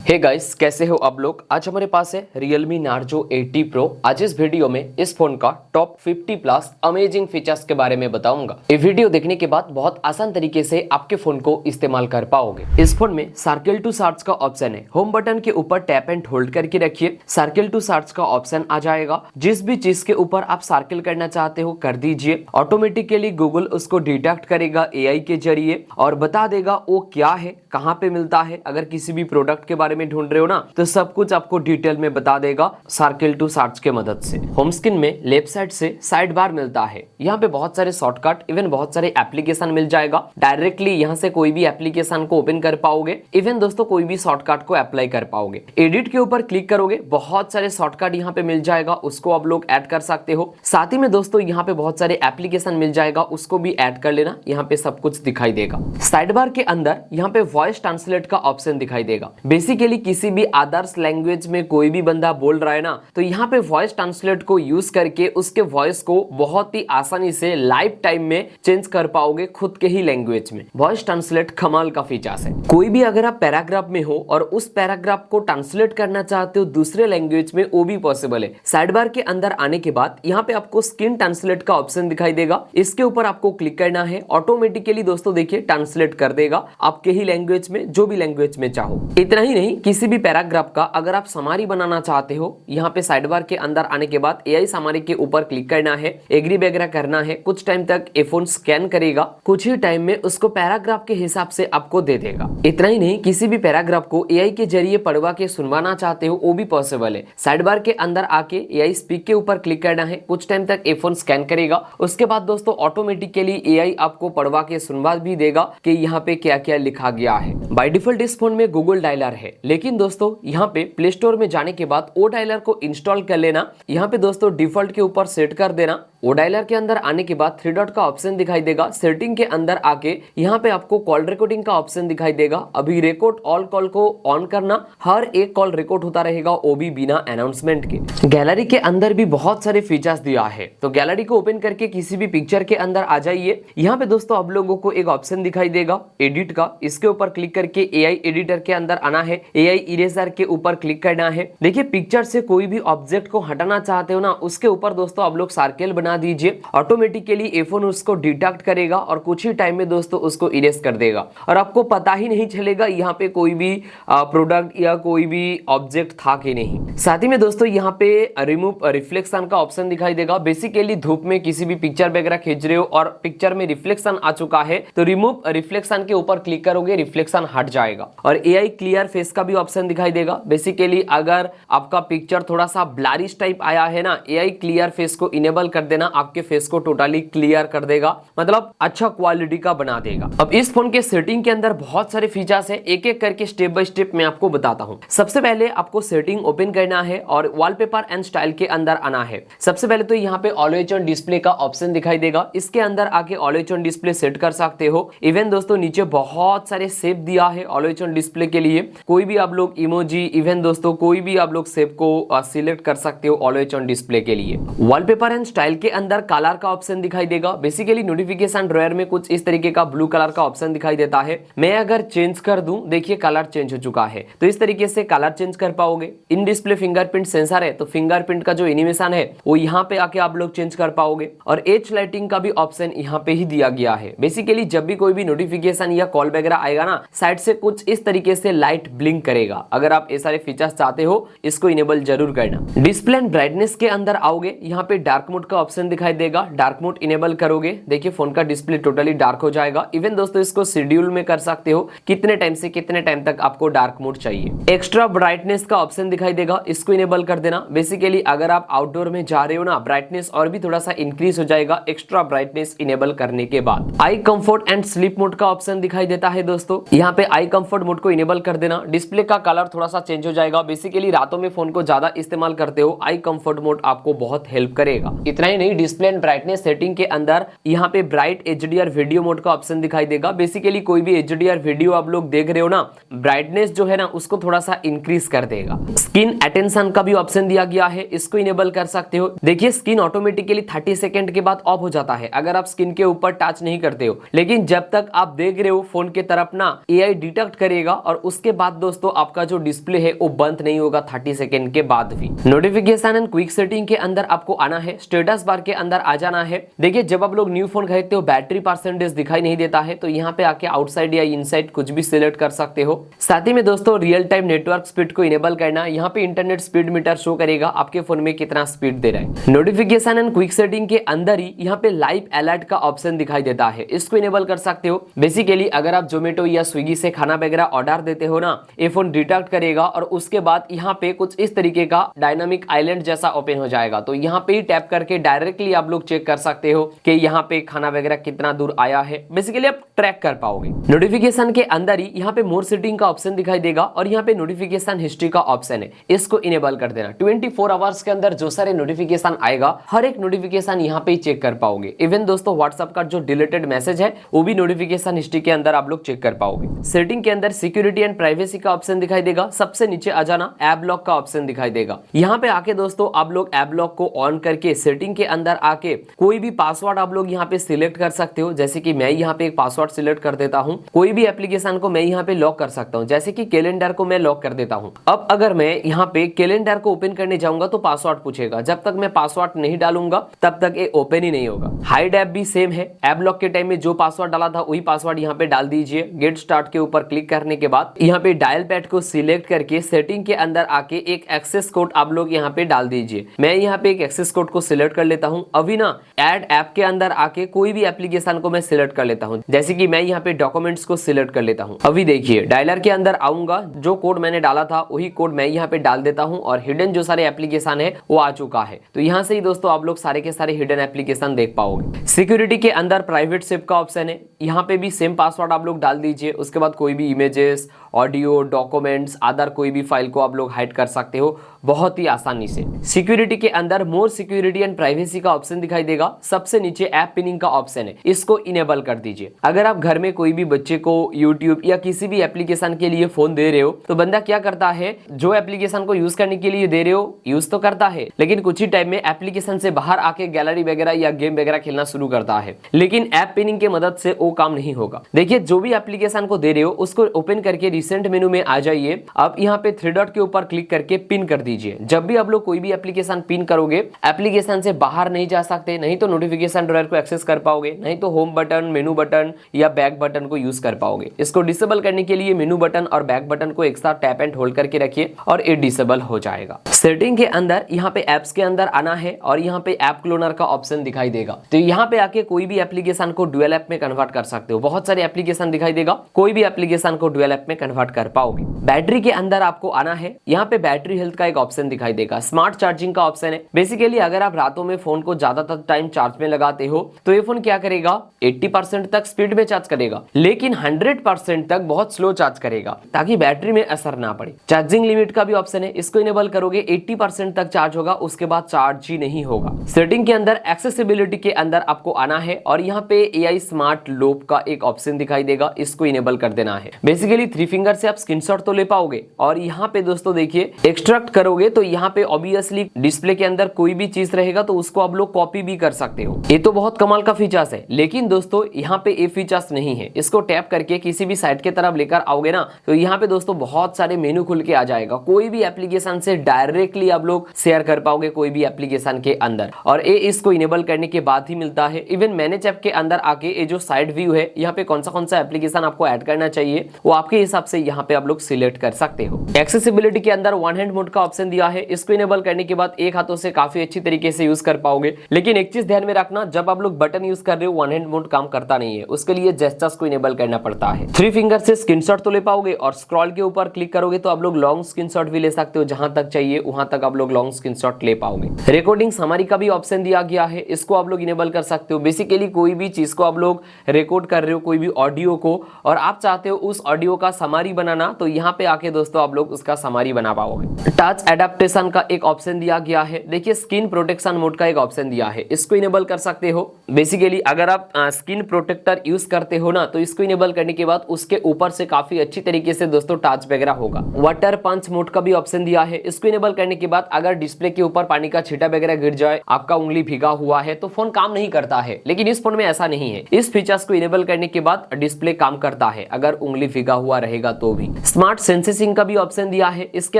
Hey guys, कैसे हो आप लोग। आज हमारे पास है Realme Narzo 80 Pro। आज इस वीडियो में इस फोन का टॉप 50 प्लस अमेजिंग फीचर्स के बारे में बताऊंगा। ये वीडियो देखने के बाद बहुत आसान तरीके से आपके फोन को इस्तेमाल कर पाओगे। इस फोन में सर्किल टू चार्ज का ऑप्शन है। होम बटन के ऊपर टैप एंड होल्ड करके रखिए, सर्किल टू चार्ज का ऑप्शन आ जाएगा। जिस भी चीज के ऊपर आप सर्किल करना चाहते हो कर दीजिए। ऑटोमेटिकली गूगल उसको डिटेक्ट करेगा AI के जरिए और बता देगा वो क्या है, कहाँ पे मिलता है। अगर किसी भी प्रोडक्ट के बारे में ढूंढ रहे हो ना तो सब कुछ आपको डिटेल में बता देगा सर्किल टू सर्च के मदद से। होम स्क्रीन में लेफ्ट साइड से साइड बार मिलता है। यहाँ पे बहुत सारे शॉर्टकट इवन बहुत सारे एप्लीकेशन मिल जाएगा। डायरेक्टली यहाँ से कोई भी एप्लीकेशन को ओपन कर पाओगे। इवन दोस्तों कोई भी शॉर्टकट को अप्लाई कर पाओगे। एडिट के ऊपर क्लिक करोगे, बहुत सारे शॉर्टकट यहाँ पे मिल जाएगा, उसको आप लोग ऐड कर सकते हो। साथ ही में दोस्तों यहाँ पे बहुत सारे एप्लीकेशन मिल जाएगा, उसको भी ऐड कर लेना। यहाँ पे सब कुछ दिखाई देगा। साइड बार के अंदर यहाँ पे वॉइस ट्रांसलेट का ऑप्शन दिखाई देगा। बेसिकली किसी भी अदर्स लैंग्वेज में कोई भी बंदा बोल रहा है ना तो यहाँ पे वॉइस ट्रांसलेट को यूज करके उसके वॉइस को बहुत ही आसानी से लाइव टाइम में चेंज कर पाओगे खुद के ही लैंग्वेज में। वॉइस ट्रांसलेट कमाल का फीचर्स है। कोई भी अगर आप पैराग्राफ में हो और उस पैराग्राफ को ट्रांसलेट करना चाहते हो दूसरे लैंग्वेज में, वो भी पॉसिबल है। साइड बार के अंदर आने के बाद यहाँ पे आपको स्क्रीन ट्रांसलेट का ऑप्शन दिखाई देगा। इसके ऊपर आपको क्लिक करना है। ऑटोमेटिकली दोस्तों देखिए ट्रांसलेट कर देगा आपके ही लैंग्वेज में, जो भी लैंग्वेज में चाहो। इतना ही नहीं, किसी भी पैराग्राफ का अगर आप समरी बनाना चाहते हो, यहाँ पे साइड बार के अंदर आने के बाद AI समरी के ऊपर क्लिक करना है, एग्री वगैरह करना है। कुछ टाइम तक ये फोन स्कैन करेगा, कुछ ही टाइम में उसको पैराग्राफ के हिसाब से आपको दे देगा। इतना ही नहीं, किसी भी पैराग्राफ को AI के जरिए पढ़वा के सुनवाना चाहते हो, वो भी पॉसिबल है। साइड बार के अंदर आके AI स्पीक के ऊपर क्लिक करना है, कुछ टाइम तक ये फोन स्कैन करेगा। उसके बाद दोस्तों ऑटोमेटिकली AI आपको पढ़वा के सुनवा भी देगा कि यहाँ पे क्या क्या लिखा गया है। बाय डिफॉल्ट इस फोन में गूगल डायलर है, लेकिन दोस्तों यहाँ पे प्ले स्टोर में जाने के बाद ओ डायलर को इंस्टॉल कर लेना। यहाँ पे दोस्तों डिफॉल्ट के ऊपर सेट कर देना। ओ डायलर के अंदर आने के बाद 3 डॉट का ऑप्शन दिखाई देगा। सेटिंग के अंदर आके यहाँ पे आपको कॉल रिकॉर्डिंग का ऑप्शन दिखाई देगा। अभी रिकॉर्ड ऑल कॉल को ऑन करना, हर एक कॉल रिकॉर्ड होता रहेगा, वो भी बिना अनाउंसमेंट के। गैलरी के अंदर भी बहुत सारे फीचर्स दिया है, तो गैलरी को ओपन करके किसी भी पिक्चर के अंदर आ जाइए। यहाँ पे दोस्तों आप लोगों को एक ऑप्शन दिखाई देगा एडिट का। इसके ऊपर क्लिक करके AI एडिटर के अंदर आना है, AI इरेजर के ऊपर क्लिक करना है। देखिए पिक्चर से कोई भी ऑब्जेक्ट को हटाना चाहते हो ना, उसके ऊपर दोस्तों आप लोग सर्किल बना दीजिए। ऑटोमेटिकली ये फोन उसको डिटेक्ट करेगा और कुछ ही टाइम में दोस्तों उसको इरेज कर देगा और आपको पता ही नहीं चलेगा यहाँ पे कोई भी प्रोडक्ट या कोई भी ऑब्जेक्ट था कि नहीं। साथ ही में दोस्तों यहाँ पे रिमूव रिफ्लेक्शन का ऑप्शन दिखाई देगा। बेसिकली धूप में किसी भी पिक्चर वगैरह खींच रहे हो और पिक्चर में रिफ्लेक्शन आ चुका है तो रिमूव रिफ्लेक्शन के ऊपर क्लिक करोगे, रिफ्लेक्शन हट जाएगा। और AI क्लियर फेस का भी ऑप्शन दिखाई देगा। बेसिकली अगर आपका पिक्चर थोड़ा सा ब्लरिश टाइप आया है ना, AI क्लियर फेस को इनेबल कर देना, आपके फेस को टोटली क्लियर कर देगा, मतलब अच्छा क्वालिटी का बना देगा। अब इस फोन के सेटिंग के अंदर बहुत सारे फीचर्स है, एक एक करके स्टेप बाय स्टेप मैं आपको बताता हूं। सबसे पहले आपको सेटिंग ओपन करना है और वॉलपेपर एंड स्टाइल के अंदर आना है। सबसे पहले तो यहाँ पे ऑलवेज ऑन डिस्प्ले का ऑप्शन दिखाई देगा। इसके अंदर आके ऑलवेज ऑन डिस्प्ले सेट कर सकते हो। इवन दोस्तों नीचे बहुत सारे शेप दिया है ऑलवेज ऑन डिस्प्ले के लिए। कोई भी आप लोग इमोजी, इवन दोस्तों कोई भी आप लोग शेप को सिलेक्ट कर सकते हो ऑलवेज ऑन डिस्प्ले के लिए। वॉलपेपर एंड स्टाइल के अंदर कलर का ऑप्शन दिखाई देगा। बेसिकली नोटिफिकेशन ड्रॉयर में कुछ इस तरीके का ब्लू कलर का ऑप्शन दिखाई देता है। मैं अगर चेंज कर दूं, देखिए कलर चेंज हो चुका है, तो इस तरीके से कलर चेंज कर पाओगे। इन डिस्प्ले फिंगरप्रिंट सेंसर है, तो फिंगरप्रिंट का जो एनिमेशन है वो यहाँ पे आके आप लोग चेंज कर पाओगे। और एज लाइटिंग का भी ऑप्शन यहाँ पे ही दिया गया है। बेसिकली जब भी कोई भी नोटिफिकेशन या कॉल वगैरह आएगा ना, साइड से कुछ इस तरीके से लाइट ब्लिंक करेगा। अगर आप ये सारे फीचर्स चाहते हो, इसको इनेबल जरूर करना। डिस्प्ले एंड ब्राइटनेस के अंदर आओगे, यहाँ पे डार्क मोड का ऑप्शन दिखाई देगा। डार्क मोड इनेबल करोगे, देखिए फोन का डिस्प्ले टोटली डार्क हो जाएगा। इवन दोस्तों इसको शेड्यूल में कर सकते हो, कितने टाइम से कितने टाइम तक आपको डार्क मोड चाहिए। एक्स्ट्रा ब्राइटनेस का ऑप्शन दिखाई देगा, इसको इनेबल कर देना। बेसिकली अगर आप आउटडोर में जा रहे हो ना, ब्राइटनेस और भी थोड़ा सा इंक्रीज हो जाएगा एक्स्ट्रा ब्राइटनेस इनेबल करने के बाद। Eye comfort and sleep mode का ऑप्शन दिखाई देता है दोस्तों। यहाँ पे आई कंफर्ट मोड को इनेबल कर देना। डिस्प्ले का कलर थोड़ा सा चेंज हो जाएगा। बेसिकली रातों में फोन को ज्यादा इस्तेमाल करते हो, आई कंफर्ट मोड आपको बहुत हेल्प करेगा। इतना ही नहीं, डिस्प्ले एंड ब्राइटनेस सेटिंग के अंदर यहाँ पे ब्राइट HDR वीडियो मोड का ऑप्शन दिखाई देगा। बेसिकली कोई भी HDR वीडियो आप लोग देख रहे हो ना, ब्राइटनेस जो है ना उसको थोड़ा सा इंक्रीज कर देगा। स्किन अटेंशन का भी ऑप्शन दिया गया है, इसको इनेबल कर सकते हो। देखिए स्किन ऑटोमेटिकली 30 सेकंड के बाद ऑफ हो जाता है अगर आप स्किन के ऊपर टच नहीं करते हो, लेकिन जब तक आप देख रहे हो फोन के तरफ ना, AI डिटेक्ट करेगा और उसके बाद दोस्तों दोस्तों आपका जो डिस्प्ले है वो बंद नहीं होगा 30 सेकंड के बाद भी। नोटिफिकेशन एंड क्विक सेटिंग के अंदर आपको आना है, स्टेटस बार के अंदर आ जाना है। देखिए जब आप लोग न्यू फोन खरीदते हो बैटरी परसेंटेज दिखाई नहीं देता है, तो यहाँ पे आके आउटसाइड या इनसाइड कुछ भी सिलेक्ट कर सकते हो। साथ ही में दोस्तों रियल टाइम नेटवर्क स्पीड को इनेबल करना, यहाँ पे इंटरनेट स्पीड मीटर शो करेगा आपके फोन में कितना स्पीड दे रहा है। नोटिफिकेशन एंड क्विक सेटिंग के अंदर ही यहाँ पे लाइव अलर्ट का ऑप्शन दिखाई देता है, इसको इनेबल कर सकते हो। बेसिकली अगर आप जोमेटो या स्विगी से खाना वगैरह ऑर्डर देते हो ना, ये फोन डिटेक्ट करेगा और उसके बाद यहाँ पे कुछ इस तरीके का डायनामिक आइलैंड जैसा ओपन हो जाएगा। तो यहाँ पे ही टैप करके डायरेक्टली आप लोग चेक कर सकते हो कि यहाँ पे खाना वगैरह कितना दूर आया है, बेसिकली आप ट्रैक कर पाओगे। नोटिफिकेशन के अंदर ही यहाँ पे मोर सेटिंग का ऑप्शन दिखाई देगा और यहाँ पे नोटिफिकेशन हिस्ट्री का ऑप्शन है, इसको इनेबल कर देना। 24 आवर्स के अंदर जो सारे नोटिफिकेशन आएगा हर एक नोटिफिकेशन यहाँ पे चेक कर पाओगे। इवन दोस्तों व्हाट्सएप का जो डिलीटेड मैसेज है वो भी नोटिफिकेशन हिस्ट्री के अंदर आप लोग चेक कर पाओगे। सेटिंग के अंदर सिक्योरिटी एंड प्राइवेसी का ऑप्शन दिखाई देगा, सबसे नीचे आ जाना ऐप लॉक का ऑप्शन दिखाई देगा। यहाँ पे आके दोस्तों आप लोग ऐप लॉक को ऑन करके सेटिंग के अंदर आके कोई भी पासवर्ड आप लोग यहाँ पे सिलेक्ट कर सकते हो। जैसे कि मैं यहाँ पे एक पासवर्ड सिलेक्ट कर देता हूँ, कोई भी एप्लीकेशन को मैं यहाँ पे लॉक कर सकता हूँ, जैसे कि कैलेंडर को मैं लॉक कर देता हूँ। अब अगर मैं यहाँ पे कैलेंडर को ओपन करने जाऊंगा तो पासवर्ड पूछेगा, जब तक मैं पासवर्ड नहीं डालूंगा तब तक ये ओपन ही नहीं होगा। हाइड ऐप भी सेम है, ऐप लॉक के टाइम में जो पासवर्ड डाला था वही पासवर्ड यहाँ पे डाल दीजिए। गेट स्टार्ट के ऊपर क्लिक करने के बाद यहाँ पे डायल पैड को सिलेक्ट करके सेटिंग के अंदर आके एक एक्सेस कोड आप लोग यहाँ पे डाल दीजिए। मैं यहाँ पे एक एक्सेस कोड को सिलेक्ट कर लेता हूँ। अभी ना ऐड ऐप के अंदर आके कोई भी एप्लीकेशन को मैं सिलेक्ट कर लेता हूँ, जैसे कि मैं यहाँ पे डॉक्यूमेंट्स को सिलेक्ट कर लेता हूँ। अभी देखिए डायलर के अंदर आऊंगा, जो कोड मैंने डाला था वही कोड मैं यहाँ पे डाल देता हूँ और हिडन जो सारे एप्लीकेशन है वो आ चुका है। तो यहाँ से ही दोस्तों आप लोग सारे के सारे हिडन एप्लीकेशन देख पाओगे। सिक्योरिटी के अंदर प्राइवेट सेव का ऑप्शन है, यहाँ पे भी सेम पासवर्ड आप लोग डाल दीजिए। उसके बाद कोई भी इमेजेस, ऑडियो, डॉक्यूमेंट्स, अदर कोई भी फाइल को आप लोग हाइड कर सकते हो बहुत ही आसानी से। सिक्योरिटी के अंदर मोर सिक्योरिटी एंड प्राइवेसी का ऑप्शन दिखाई देगा, सबसे नीचे ऐप पिनिंग का ऑप्शन है, इसको इनेबल कर दीजिए। अगर आप घर में कोई भी बच्चे को यूट्यूब या किसी भी एप्लीकेशन के लिए फोन दे रहे हो तो बंदा क्या करता है, जो एप्लीकेशन को यूज करने के लिए दे रहे हो यूज तो करता है, लेकिन कुछ ही टाइम में एप्लीकेशन से बाहर आके गैलरी वगैरह या गेम वगैरह खेलना शुरू करता है। लेकिन ऐप पिनिंग की मदद से वो काम नहीं होगा। देखिए जो भी एप्लीकेशन को दे रहे हो उसको ओपन करके रिसेंट मेनू में आ जाइए। आप यहाँ पे थ्री डॉट के ऊपर क्लिक करके पिन कर दीजिए। जब भी आप लोग कोई भी एप्लीकेशन पिन करोगे एप्लीकेशन से बाहर नहीं जा सकते, नहीं तो नोटिफिकेशन ड्रॉयर को एक्सेस कर पाओगे, नहीं तो होम बटन, मेनू बटन या बैक बटन को यूज कर पाओगे। इसको डिसेबल करने के लिए मेनू बटन और बैक बटन को एक साथ टैप एंड होल्ड करके रखिए और ये डिसेबल हो जाएगा। सेटिंग के अंदर यहाँ पे एप्स के अंदर आना है और यहाँ पे ऐप क्लोनर का ऑप्शन दिखाई देगा। तो यहाँ पे आके कोई भी एप्लीकेशन को डुअल ऐप में कन्वर्ट कर सकते हो। बहुत सारे एप्लीकेशन दिखाई देगा, कोई भी एप्लीकेशन को डुअल ऐप में कन्वर्ट कर पाओगे। बैटरी के अंदर आपको आना है, यहाँ पे बैटरी हेल्थ का एक ऑप्शन दिखाई देगा, स्मार्ट चार्जिंग का ऑप्शन है। बेसिकली अगर आप रातों में फोन को ज्यादातर टाइम चार्ज में लगाते हो तो ये फोन क्या करेगा, 80% तक स्पीड में चार्ज करेगा, लेकिन 100% तक बहुत स्लो चार्ज करेगा ताकि बैटरी में असर ना पड़े। चार्जिंग लिमिट का भी ऑप्शन है, इसको इनेबल करोगे 80% तक चार्ज होगा, उसके बाद चार्ज ही नहीं होगा। सेटिंग के अंदर एक्सेसिबिलिटी के अंदर आपको आना है और यहाँ पे AI स्मार्ट लोप का एक ऑप्शन दिखाई देगा, इसको इनेबल कर देना है। बेसिकली 3 फिंगर से आप स्क्रीनशॉट तो ले पाओगे और यहाँ पे दोस्तों देखिए एक्सट्रैक्ट करोगे तो यहाँ पे ऑब्वियसली डिस्प्ले के अंदर कोई भी चीज रहेगा तो उसको आप लोग कॉपी भी कर सकते हो। ये तो बहुत कमाल का फीचर्स है, लेकिन दोस्तों यहाँ पे ये फीचर्स नहीं है। इसको टैप करके किसी भी साइट की तरफ लेकर आओगे ना तो यहाँ पे दोस्तों बहुत सारे मेनू खुल के आ जाएगा। कोई भी एप्लीकेशन से डायरेक्टली आप लोग शेयर कर पाओगे कोई भी एप्लीकेशन के अंदर, और ये इसको इनेबल करने के बाद ही मिलता है। इवन मैनेज ऐप के अंदर आके ये जो साइड व्यू है, यहाँ पे कौन सा एप्लीकेशन आपको ऐड करना चाहिए वो आपके हिसाब से यहाँ पे आप लोग सिलेक्ट कर सकते हो। एक्सेसिबिलिटी के अंदर वन हैंड मोड का ऑप्शन दिया है, इसको इनेबल करने के बाद एक हाथों से काफी अच्छी तरीके से यूज कर पाओगे। लेकिन एक चीज ध्यान में रखना, जब आप लोग बटन यूज कर रहे हो वन हैंड मोड काम करता नहीं है, उसके लिए जेस्चर्स को इनेबल करना पड़ता है। 3 फिंगर से स्क्रीनशॉट तो ले पाओगे और स्क्रॉल के ऊपर क्लिक करोगे तो आप लोग लॉन्ग स्क्रीनशॉट भी ले सकते हो, जहां तक चाहिए वहां तक आप लोग लॉन्ग स्क्रीनशॉट ले पाओगे। रिकॉर्डिंग समरी का भी ऑप्शन दिया गया है, इसको आप लोग इनेबल कर सकते हो। बेसिकली कोई भी चीज को आप लोग रिकॉर्ड कर रहे हो, कोई भी ऑडियो को, और आप चाहते हो उस ऑडियो का समरी बनाना, तो यहाँ पे आके दोस्तों आप लोग उसका समरी बना पाओगे। टच एडेप्टेशन का एक ऑप्शन दिया गया है। देखिए स्क्रीन प्रोटेक्शन मोड का एक ऑप्शन दिया है, इसको इनेबल कर सकते हो। बेसिकली अगर आप स्क्रीन प्रोटेक्टर यूज करते हो ना तो इसको इनेबल करने के बाद उसके ऊपर से काफी अच्छी तरीके से दोस्तों टच वगैरह होगा। वाटर पंच मोड का भी ऑप्शन दिया है, इसको इनेबल करने के बाद अगर डिस्प्ले के ऊपर पानी का छींटा वगैरह गिर जाए, आपका उंगली भीगा हुआ है तो फोन काम नहीं करता है, लेकिन इस फोन में ऐसा नहीं है। इस फीचर्स को इनेबल करने के बाद डिस्प्ले काम करता है अगर उंगली भीगा हुआ रहेगा तो भी। स्मार्ट सेंसिंग का भी ऑप्शन दिया है। इसके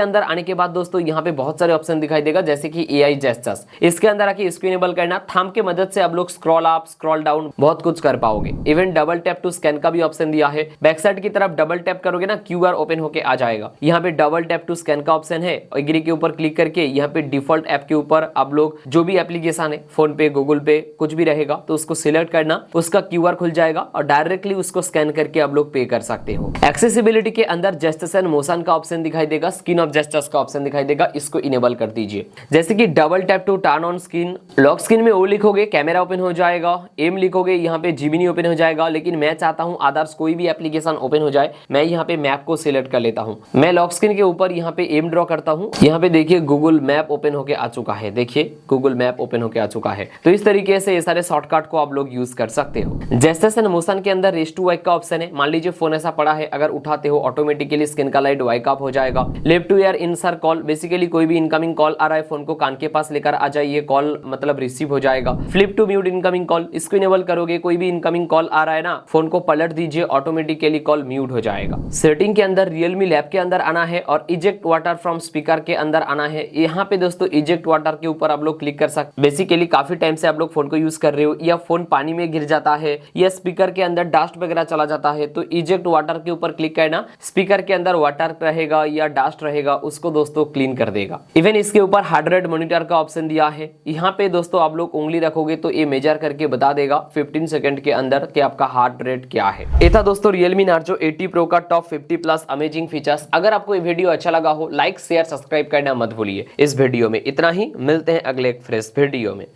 अंदर आने के बाद दोस्तों यहाँ पे बहुत सारे ऑप्शन दिखाई देगा, जैसे कि AI जेस्चर्स। इसके अंदर आके इसको इनेबल करना, थंब के मदद से आप लोग स्क्रॉल अप स्क्रॉल डाउन बहुत कुछ कर पाओगे। Even double tap to scan का भी ऑप्शन दिया है। बैक साइड की तरफ डबल टैप करोगे ना, QR ओपन होके आ जाएगा। यहाँ पे डबल टैप टू स्कैन का ऑप्शन है। एग्री के ऊपर क्लिक करके यहाँ पे डिफॉल्ट ऐप के ऊपर आप लोग जो भी एप्लीकेशन है, फोन पे गूगल पे कुछ भी रहेगा तो उसको सिलेक्ट करना, उसका QR खुल जाएगा और डायरेक्टली उसको स्कैन करके आप लोग पे कर सकते हो। एक्सेसिबिलिटी के अंदर जेस्चर्स एंड मोशन का ऑप्शन दिखाई देगा, स्क्रीन ऑफ जेस्चर्स का ऑप्शन दिखाई देगा, इसको इनेबल कर दीजिए। जैसे कि double tap to turn on screen, lock screen में ओ लिखोगे कैमरा ओपन हो जाएगा, एम लिखोगे यहाँ पे जीमिनी ओपन हो जाएगा। लेकिन मैं चाहता हूँ अदर्स कोई भी एप्लीकेशन ओपन हो जाए, मैं यहाँ पे मैप को सिलेक्ट कर लेता हूँ। मैं लॉक स्क्रीन के ऊपर यहाँ पे एम ड्रॉ करता हूँ। यहाँ पे देखिए गूगल मैप ओपन होके आ चुका है, देखिए गूगल मैप ओपन होके आ चुका है। तो इस तरीके से ये सारे शॉर्टकट को आप लोग यूज कर सकते हो। जेस्चर्स एंड मोशन के अंदर रेस टू वाइक का ऑप्शन है। मान लीजिए फोन ऐसा पड़ा है, अगर उठाते हो ऑटोमेटिकली स्क्रीन का लाइट वाइक अप हो जाएगा। Left to ear answer call, basically कोई भी इनकमिंग कॉल आ रहा है, फोन को कान के पास लेकर आ जाइए, कॉल मतलब रिसीव हो जाएगा। Flip to mute incoming call, इसको इनेबल करोगे, कोई भी इनकमिंग कॉल आ रहा है ना, फोन को पलट दीजिए, ऑटोमेटिकली कॉल म्यूट हो जाएगा। सेटिंग के अंदर रियलमी लैब के अंदर आना है और इजेक्ट वाटर फ्रॉम स्पीकर के अंदर आना है। यहाँ पे दोस्तों इजेक्ट वाटर के ऊपर आप लोग क्लिक कर सकते। बेसिकली काफी टाइम से आप लोग फोन को यूज कर रहे हो या फोन पानी में गिर जाता है या स्पीकर के अंदर डस्ट वगैरह चला जाता है, तो इजेक्ट वाटर के ऊपर क्लिक करना, स्पीकर के अंदर वाटर रहेगा या डस्ट रहेगा उसको दोस्तों क्लीन कर देगा। इवन इसके ऊपर हार्ट रेट मॉनिटर का ऑप्शन दिया है। यहाँ पे दोस्तों आप लोग उंगली रखोगे तो ये मेजर करके बता देगा 15 सेकंड के अंदर कि आपका हार्ट रेट क्या है। ये था दोस्तों Realme Narzo 80 Pro का टॉप 50 प्लस अमेजिंग फीचर्स। अगर आपको ये वीडियो अच्छा लगा हो, लाइक शेयर सब्सक्राइब करना मत भूलिए। इस वीडियो में इतना ही, मिलते हैं अगले एक फ्रेश वीडियो में।